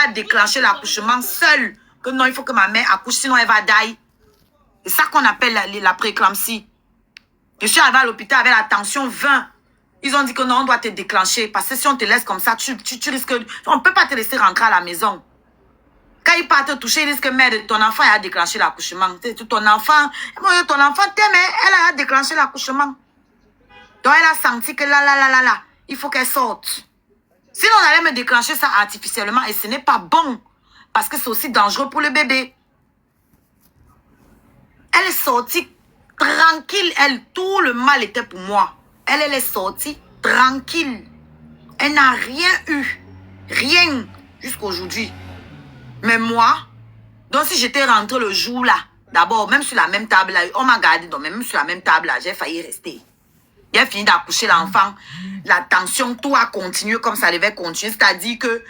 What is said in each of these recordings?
déclenché l'accouchement seule. Que non, il faut que ma mère accouche, sinon elle va die. C'est ça qu'on appelle la prééclampsie. Je suis arrivée à l'hôpital avec la tension 20. Ils ont dit que non, on doit te déclencher. Parce que si on te laisse comme ça, tu risques... On ne peut pas te laisser rentrer à la maison. Quand ils partent te toucher, ils disent que mère de ton enfant a déclenché l'accouchement. Ton enfant t'aime, elle a déclenché l'accouchement. Donc elle a senti que là, il faut qu'elle sorte. Sinon, on allait me déclencher ça artificiellement et ce n'est pas bon. Parce que c'est aussi dangereux pour le bébé. Elle est sortie tranquille. Tout le mal était pour moi. Elle est sortie tranquille. Elle n'a rien eu. Rien jusqu'à aujourd'hui. Mais moi, donc si j'étais rentrée le jour là, d'abord, même sur la même table là, on m'a gardé, donc même sur la même table là, j'ai failli rester. J'ai fini d'accoucher l'enfant. La tension, tout a continué comme ça devait continuer. C'est-à-dire que,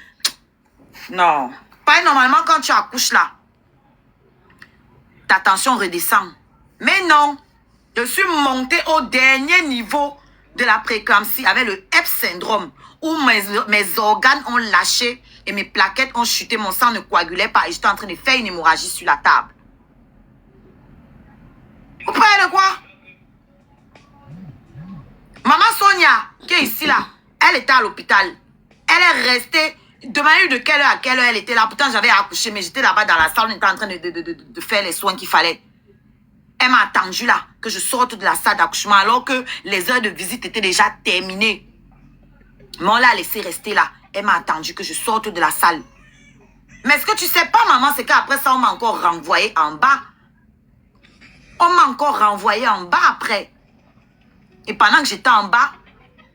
non. Pas normalement quand tu accouches là, ta tension redescend. Mais non, je suis montée au dernier niveau de la prééclampsie avec le HEP syndrome où mes organes ont lâché et mes plaquettes ont chuté, mon sang ne coagulait pas et j'étais en train de faire une hémorragie sur la table. Vous parlez de quoi? Maman Sonia, qui est ici là, elle était à l'hôpital. Elle est restée, demandez de quelle heure à quelle heure elle était là. Pourtant j'avais accouché, mais j'étais là-bas dans la salle, on était en train de faire les soins qu'il fallait. Elle m'a attendu là, que je sorte de la salle d'accouchement alors que les heures de visite étaient déjà terminées. Mais on l'a laissé rester là. Elle m'a attendu que je sorte de la salle. Mais ce que tu sais pas, maman, c'est qu'après ça, on m'a encore renvoyé en bas. On m'a encore renvoyé en bas après. Et pendant que j'étais en bas,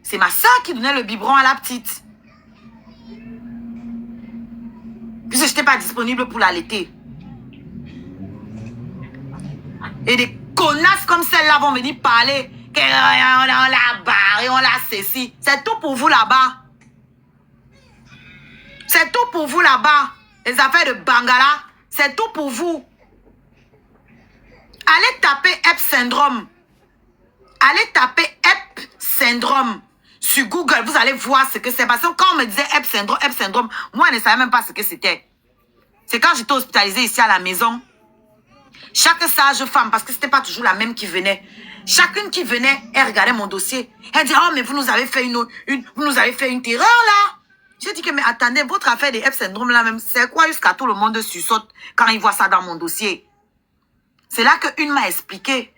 c'est ma soeur qui donnait le biberon à la petite. Puisque je n'étais pas disponible pour l'allaiter. Et des connasses comme celle-là vont venir parler. On l'a barré, on l'a ceci. C'est tout pour vous là-bas. C'est tout pour vous là-bas. Les affaires de Bangala, c'est tout pour vous. Allez taper HEP syndrome. Allez taper HEP syndrome sur Google. Vous allez voir ce que c'est. Parce que quand on me disait HEP syndrome, moi, je ne savais même pas ce que c'était. C'est quand j'étais hospitalisée ici à la maison. Chaque sage femme, parce que ce n'était pas toujours la même qui venait. Chacune qui venait, elle regardait mon dossier. Elle dit, oh, mais vous nous avez fait une terreur là. J'ai dit que, mais attendez, votre affaire de HEP syndrome là même, c'est quoi jusqu'à tout le monde sursaute quand il voit ça dans mon dossier? C'est là qu'une m'a expliqué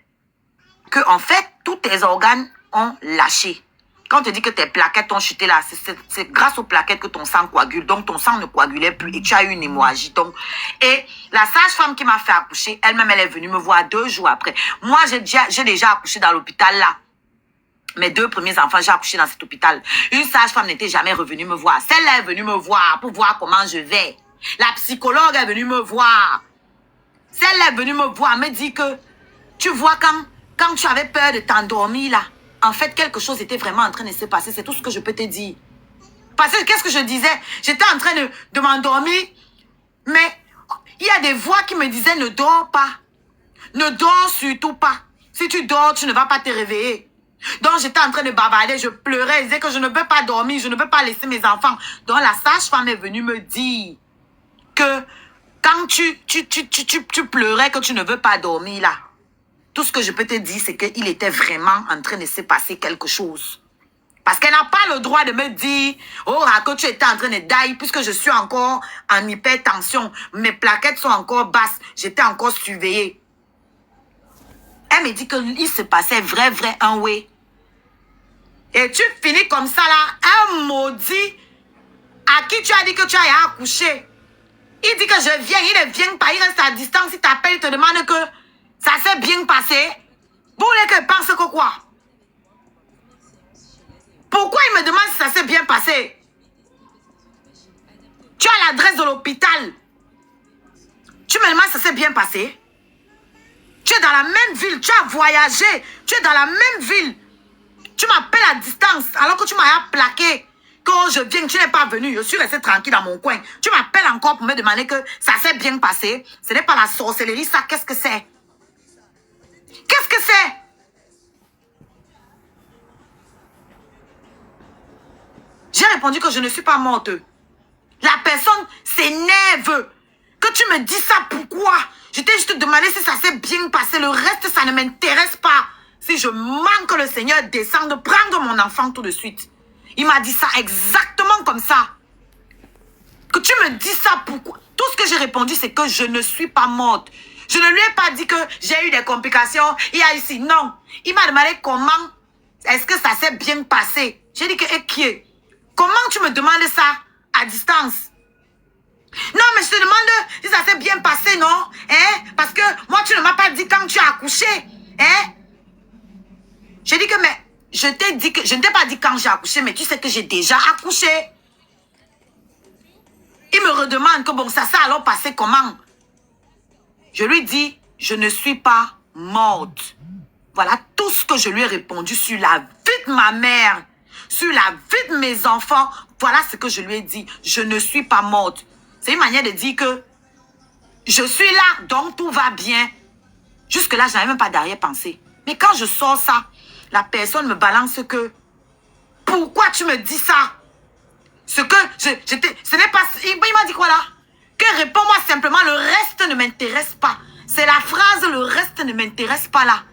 que, en fait, tous tes organes ont lâché. Quand on te dit que tes plaquettes ont chuté là, c'est grâce aux plaquettes que ton sang coagule. Donc, ton sang ne coagulait plus et tu as eu une hémorragie. Donc, et la sage-femme qui m'a fait accoucher, elle-même, elle est venue me voir 2 jours après. Moi, j'ai déjà accouché dans l'hôpital là. Mes 2 premiers enfants, j'ai accouché dans cet hôpital. Une sage-femme n'était jamais revenue me voir. Celle-là est venue me voir pour voir comment je vais. La psychologue est venue me voir. Celle-là est venue me voir, me dit que, tu vois, quand tu avais peur de t'endormir là, en fait, quelque chose était vraiment en train de se passer. C'est tout ce que je peux te dire. Parce que, qu'est-ce que je disais? J'étais en train de m'endormir, mais il y a des voix qui me disaient, ne dors pas. Ne dors surtout pas. Si tu dors, tu ne vas pas te réveiller. Donc, j'étais en train de bavarder, je pleurais, je disais que je ne peux pas dormir, je ne peux pas laisser mes enfants. Donc, la sage-femme est venue me dire que quand tu pleurais, que tu ne veux pas dormir là, tout ce que je peux te dire, c'est qu'il était vraiment en train de se passer quelque chose. Parce qu'elle n'a pas le droit de me dire, oh, que tu étais en train de die, puisque je suis encore en hypertension. Mes plaquettes sont encore basses. J'étais encore surveillée. Elle me dit qu'il se passait vrai un way. Et tu finis comme ça là, un maudit à qui tu as dit que tu as accouché. Il dit que je viens, il ne vient pas, il reste à distance, il t'appelle, il te demande que ça s'est bien passé. Vous voulez que je pense que quoi? Pourquoi il me demande si ça s'est bien passé? Tu as l'adresse de l'hôpital. Tu me demandes si ça s'est bien passé? Tu es dans la même ville, tu as voyagé, tu es dans la même ville. Tu m'appelles à distance alors que tu m'as plaqué. Quand je viens, tu n'es pas venu. Je suis resté tranquille dans mon coin. Tu m'appelles encore pour me demander que ça s'est bien passé. Ce n'est pas la sorcellerie, ça. Qu'est-ce que c'est? Qu'est-ce que c'est? J'ai répondu que je ne suis pas morte. La personne s'énerve. rêve. Que tu me dis ça, pourquoi? Je t'ai juste demandé si ça s'est bien passé. Le reste, ça ne m'intéresse pas. Si je manque, le Seigneur descend de prendre mon enfant tout de suite. Il m'a dit ça exactement comme ça. Que tu me dis ça, pourquoi? Tout ce que j'ai répondu, c'est que je ne suis pas morte. Je ne lui ai pas dit que j'ai eu des complications. Il y a ici, non. Il m'a demandé comment est-ce que ça s'est bien passé. J'ai dit que, qui est? Comment tu me demandes ça à distance? Non, mais je te demande si ça s'est bien passé, non? Hein? Parce que moi, tu ne m'as pas dit quand tu as accouché. Hein? J'ai dit que, mais je t'ai dit que, je ne t'ai pas dit quand j'ai accouché, mais tu sais que j'ai déjà accouché. Il me redemande que bon, ça s'est alors passé comment? Je lui dis, je ne suis pas morte. Voilà tout ce que je lui ai répondu sur la vie de ma mère, sur la vie de mes enfants. Voilà ce que je lui ai dit. Je ne suis pas morte. C'est une manière de dire que je suis là, donc tout va bien. Jusque-là, je n'avais même pas d'arrière-pensée. Mais quand je sors ça, la personne me balance que pourquoi tu me dis ça? Ce que ce n'est pas... Il m'a dit quoi là? Que réponds-moi simplement, le reste ne m'intéresse pas. C'est la phrase, le reste ne m'intéresse pas là.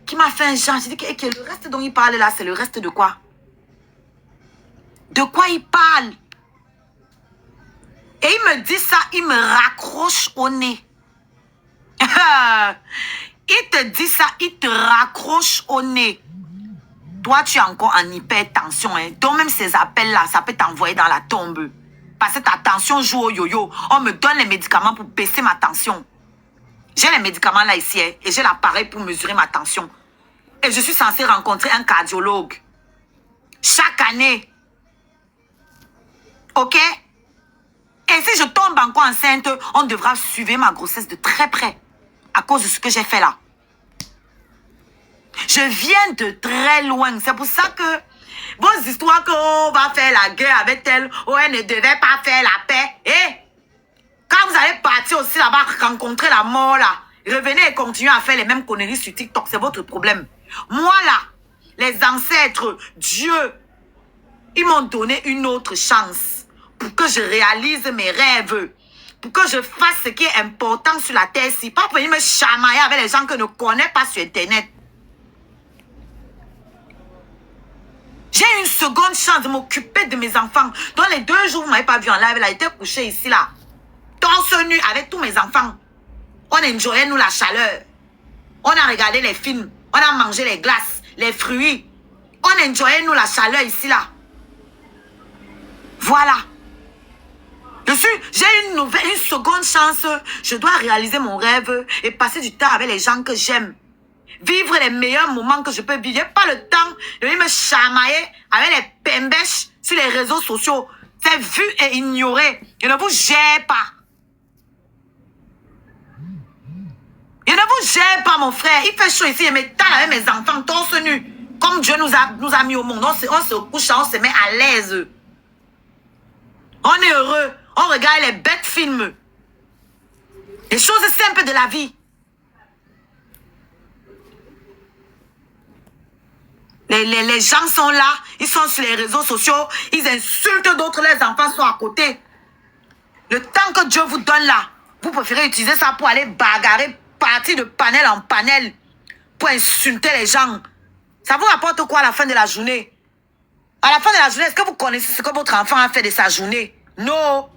Qui m'a fait un genre. J'ai dit que le reste dont il parle là, c'est le reste de quoi? De quoi il parle? Et il me dit ça, il me raccroche au nez. Il te dit ça, il te raccroche au nez. Toi, tu es encore en hypertension. Hein. Donc, même ces appels-là, ça peut t'envoyer dans la tombe. Parce que ta tension joue au yo-yo. On me donne les médicaments pour baisser ma tension. J'ai les médicaments là ici. Hein, et j'ai l'appareil pour mesurer ma tension. Et je suis censée rencontrer un cardiologue. Chaque année. OK? Et si je tombe encore enceinte, on devra suivre ma grossesse de très près. À cause de ce que j'ai fait là. Je viens de très loin. C'est pour ça que vos histoires qu'on va faire la guerre avec elle, ou elle ne devait pas faire la paix. Et quand vous allez partir aussi là-bas, rencontrer la mort là, revenez et continuez à faire les mêmes conneries sur TikTok. C'est votre problème. Moi là, les ancêtres, Dieu, ils m'ont donné une autre chance pour que je réalise mes rêves. Pour que je fasse ce qui est important sur la terre-ci. Pas pour venir me chamailler avec les gens que je ne connais pas sur Internet. J'ai une seconde chance de m'occuper de mes enfants. Dans les 2 jours, vous ne m'avez pas vu en live, elle a été couchée ici, là. Torse nu avec tous mes enfants. On enjoyait, nous, la chaleur. On a regardé les films. On a mangé les glaces, les fruits. On enjoyait, nous, la chaleur ici, là. Voilà. J'ai une seconde chance. Je dois réaliser mon rêve et passer du temps avec les gens que j'aime. Vivre les meilleurs moments que je peux vivre. Je n'ai pas le temps de venir me chamailler avec les pembèches sur les réseaux sociaux. C'est vu et ignoré. Je ne vous gère pas. Je ne vous gère pas, mon frère. Il fait chaud ici. Je m'étale avec mes enfants torse nu. Comme Dieu nous a mis au monde. On se couche, on se met à l'aise. On est heureux. On regarde les bêtes films. Les choses simples de la vie. Les gens sont là. Ils sont sur les réseaux sociaux. Ils insultent d'autres. Les enfants sont à côté. Le temps que Dieu vous donne là, vous préférez utiliser ça pour aller bagarrer, partir de panel en panel, pour insulter les gens. Ça vous rapporte quoi à la fin de la journée? À la fin de la journée, est-ce que vous connaissez ce que votre enfant a fait de sa journée? Non.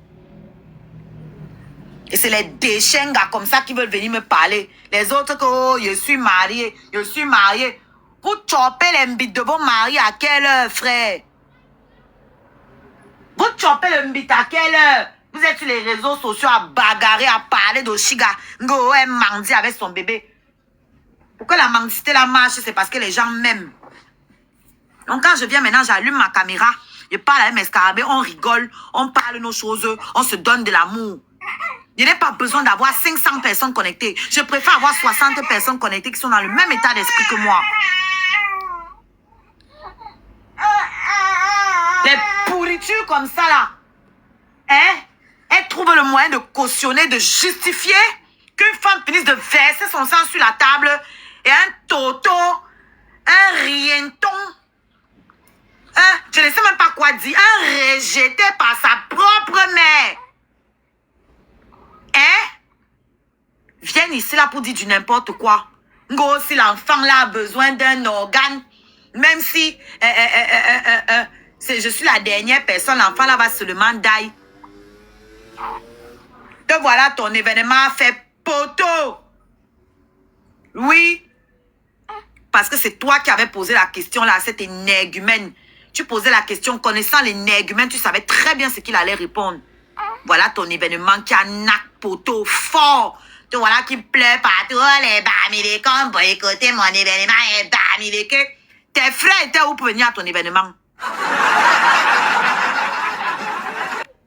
Et c'est les déchets comme ça qui veulent venir me parler. Les autres que oh, je suis marié, je suis marié. Vous chopez les mbites de vos maris à quelle heure, frère? Vous chopez le mbite à quelle heure? Vous êtes sur les réseaux sociaux à bagarrer, à parler d'Oshiga. Ngo est mandi avec son bébé. Pourquoi la mendicité la marche? C'est parce que les gens m'aiment. Donc quand je viens maintenant, j'allume ma caméra. Je parle avec mes scarabées, on rigole, on parle nos choses, on se donne de l'amour. Je n'ai pas besoin d'avoir 500 personnes connectées. Je préfère avoir 60 personnes connectées qui sont dans le même état d'esprit que moi. Les pourritures comme ça là, hein? Elles trouvent le moyen de cautionner, de justifier qu'une femme finisse de verser son sang sur la table et un toto, un rienton, je ne sais même pas quoi dire, un rejeté par sa propre mère. viennent ici là pour dire du n'importe quoi. Ngo, si l'enfant là a besoin d'un organe, même si je suis la dernière personne, l'enfant là va seulement die. Te voilà, ton événement a fait poteau. Oui. Parce que c'est toi qui avais posé la question là à cet énergumène. Tu posais la question connaissant l'énergumène, tu savais très bien ce qu'il allait répondre. Voilà ton événement qui a nac poteau fort. Te voilà qui pleure partout. Oh, les bamilés, comme boycotter mon événement, les bamilés. Tes frères étaient où pour venir à ton événement?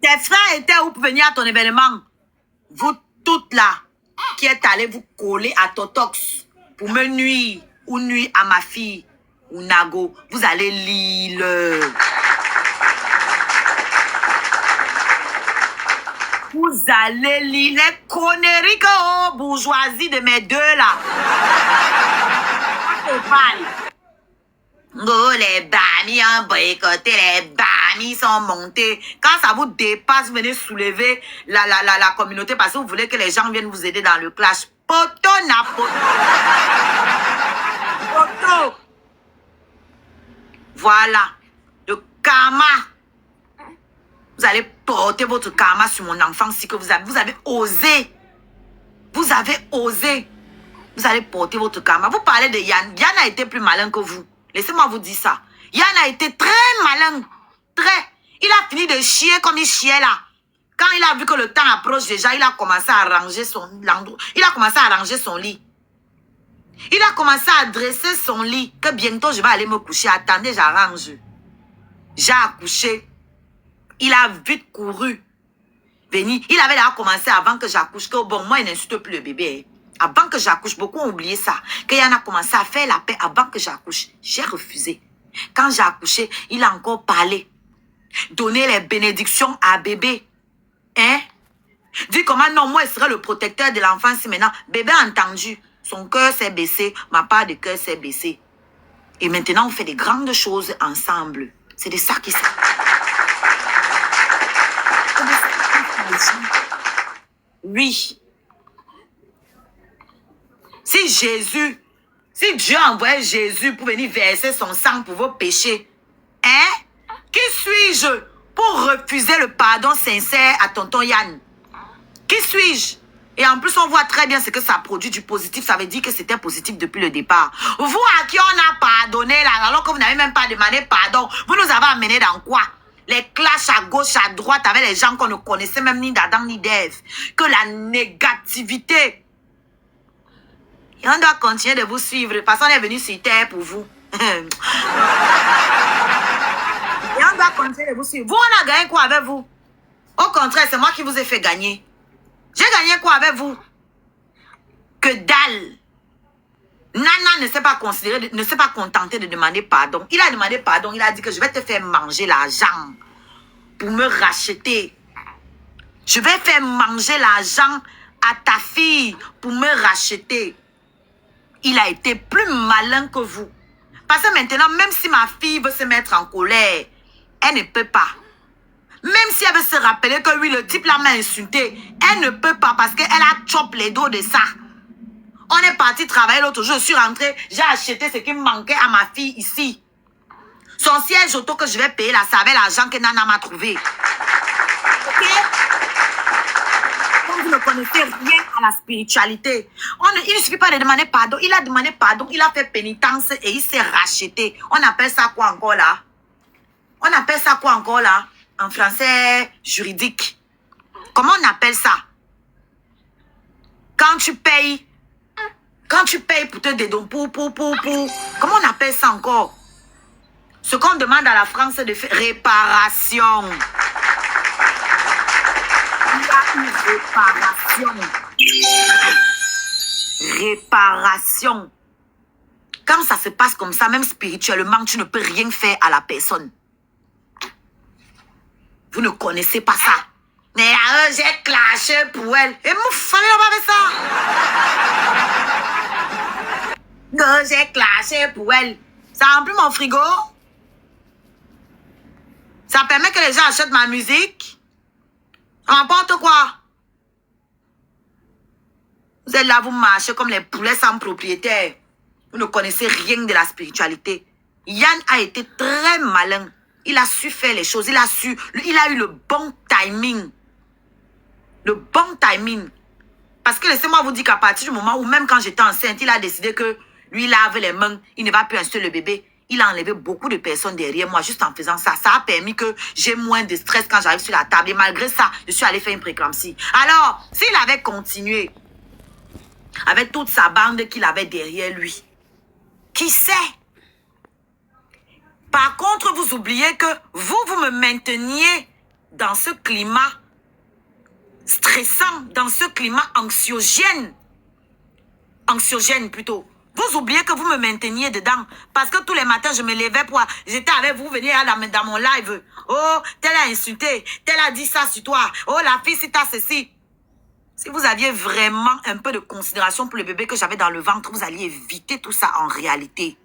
Tes frères étaient où pour venir à ton événement? Vous toutes là, qui êtes allés vous coller à Totox pour me nuire ou nuire à ma fille ou Nago, vous allez lire. Vous allez lire les conneries que bourgeoisie de mes deux là. Oh, les bamis ont boycotté, les bamis sont montés. Quand ça vous dépasse, venez soulever la communauté parce que vous voulez que les gens viennent vous aider dans le clash. Poto na poto. Poto. Voilà. Le karma. Vous allez porter votre karma sur mon enfant si que vous avez osé. Vous avez osé. Vous allez porter votre karma. Vous parlez de Yann. Yann a été plus malin que vous. Laissez-moi vous dire ça. Yann a été très malin. Très. Il a fini de chier comme il chiait là. Quand il a vu que le temps approche déjà, il a commencé à arranger son lit. Il a commencé à dresser son lit. Que bientôt je vais aller me coucher. Attendez, j'arrange. J'ai accouché. Il a vite couru. Venir. Il avait déjà commencé avant que j'accouche. Que bon, moi, il n'insulte plus le bébé. Avant que j'accouche, beaucoup ont oublié ça. Que Yann a commencé à faire la paix avant que j'accouche. J'ai refusé. Quand j'ai accouché, il a encore parlé. Donner les bénédictions à bébé. Hein? Dis comment non, moi, il serait le protecteur de l'enfant si maintenant. Bébé a entendu. Son cœur s'est baissé. Ma part de cœur s'est baissée. Et maintenant, on fait des grandes choses ensemble. C'est de ça qu'il s'agit. Oui. Si Dieu envoyait Jésus pour venir verser son sang pour vos péchés, hein? Qui suis-je pour refuser le pardon sincère à tonton Yann? Qui suis-je? Et en plus, on voit très bien ce que ça produit du positif. Ça veut dire que c'était positif depuis le départ. Vous à qui on a pardonné là, alors que vous n'avez même pas demandé pardon, vous nous avez amené dans quoi? Les clashs à gauche, à droite avec les gens qu'on ne connaissait même ni d'Adam ni d'Ève. Que la négativité. Et on doit continuer de vous suivre parce qu'on est venu sur terre pour vous. Et on doit continuer de vous suivre. Vous, on a gagné quoi avec vous? Au contraire, c'est moi qui vous ai fait gagner. J'ai gagné quoi avec vous? Que dalle. Nana ne s'est pas considéré, ne s'est pas contenté de demander pardon. Il a demandé pardon. Il a dit que je vais te faire manger l'argent pour me racheter. Je vais faire manger l'argent à ta fille pour me racheter. Il a été plus malin que vous. Parce que maintenant, même si ma fille veut se mettre en colère, elle ne peut pas. Même si elle veut se rappeler que oui, le type là m'a insulté, elle ne peut pas parce qu'elle a chopé les dos de ça. On est parti travailler l'autre jour, je suis rentrée, j'ai acheté ce qui me manquait à ma fille ici. Son siège auto que je vais payer là, c'est avec l'argent que Nana m'a trouvé. Ok? Comme vous ne connaissez rien à la spiritualité, il ne suffit pas de demander pardon. Il a demandé pardon, il a fait pénitence et il s'est racheté. On appelle ça quoi encore là? On appelle ça quoi encore là? En français juridique. Comment on appelle ça? Quand tu payes pour te dédomper, comment on appelle ça encore? Ce qu'on demande à la France, c'est de faire réparation. Il y a une réparation. Réparation. Quand ça se passe comme ça, même spirituellement, tu ne peux rien faire à la personne. Vous ne connaissez pas ça. Mais j'ai clashé pour elle. Et mon fallait pas faire ça. Non, j'ai clashé pour elle. Ça remplit mon frigo. Ça permet que les gens achètent ma musique. N'importe quoi. Vous Vous êtes là, vous marchez comme les poulets sans propriétaire. Vous ne connaissez rien de la spiritualité. Yann a été très malin. Il a su faire les choses. Il a eu le bon timing. Le bon timing. Parce que laissez-moi vous dire qu'à partir du moment où, même quand j'étais enceinte, il a décidé que lui, il lave les mains, il ne va plus instruire le bébé. Il a enlevé beaucoup de personnes derrière moi juste en faisant ça. Ça a permis que j'ai moins de stress quand j'arrive sur la table. Et malgré ça, je suis allée faire une préclampsie. Alors, s'il avait continué avec toute sa bande qu'il avait derrière lui, qui sait? Par contre, vous oubliez que vous me mainteniez dans ce climat stressant, dans ce climat anxiogène. Anxiogène plutôt. Vous oubliez que vous me mainteniez dedans. Parce que tous les matins, je me levais pour... J'étais avec vous, venez dans mon live. Oh, tel a insulté. Tel a dit ça sur toi. Oh, la fille, si t'as ceci. Si vous aviez vraiment un peu de considération pour le bébé que j'avais dans le ventre, vous alliez éviter tout ça en réalité.